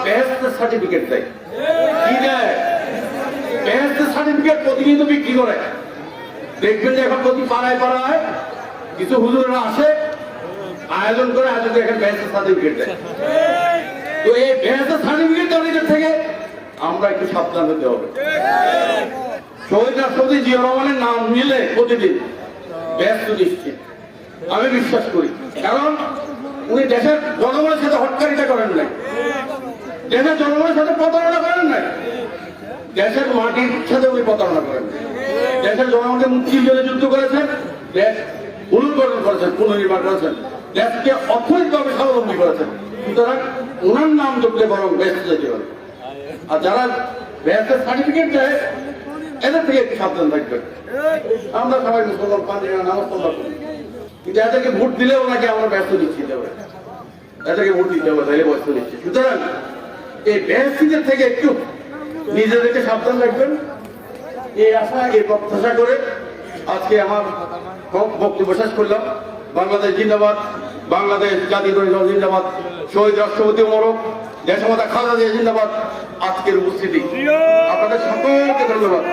বেহেশতের certificate দেয়। কি দেয়? বেহেশতের সার্টিফিকেট প্রতিনিয়ত বিক্রি করে। দেখবেন যে এখন প্রতি পাড়ায় পাড়ায় কিছু হুজুরেরা আসে, আয়োজন করে এখানে বেহেশতের সার্টিফিকেট দেয়। তো এই বেহেশতের সার্টিফিকেট দেওয়ার থেকে আমরা একটু সাবধান হতে হবে। শহীদ রাষ্ট্রপতি জিয়া রহমানের নাম নিলে প্রতিদিন ব্যস্ত নিশ্চিত আমি বিশ্বাস করি, কারণ উনি দেশের জনগণের সাথে হটকারিতা করেন নাই, দেশের জনগণের সাথে প্রতারণা করেন নাই, দেশের মাটির সাথে উনি প্রতারণা করেন, দেশের জনগণকে মুক্তির জন্য যুদ্ধ করেছেন, দেশ পুনর্গঠন করেছেন, পুনর্নির্মাণ করেছেন, দেশকে অর্থনৈতিকভাবে স্বাবলম্বী করেছেন। সুতরাং ওনার নাম যোগলে বরং ব্যস্ত যেতে পারে। আর যারা ব্যস্তের সার্টিফিকেট দেয় এদের থেকে একটু সাবধান থাকবেন। আমরা সবাই মুসলমান পাঞ্জাবি নামাজ পড়া করি, কিন্তু এদেরকে ভোট দিলেও নাকি আমরা ব্যস্ত দিচ্ছি হবে, এদেরকে ভোট দিতে হবে, তাহলে ব্যস্ত দিচ্ছি। সুতরাং এই ব্যস্তিদের থেকে একটু নিজেদেরকে সাবধান রাখবেন, এই আশা এই প্রত্যাশা করে আজকে আমার বক্তব্য শেষ করলাম। বাংলাদেশ জিন্দাবাদ, বাংলাদেশ জাতীয়তাবাদী দল জিন্দাবাদ, শহীদ রাষ্ট্রপতি মোরক, দেশমাতা খালেদা জিয়া জিন্দাবাদ। আজকের উপস্থিতি আপনাদের সকলকে ধন্যবাদ।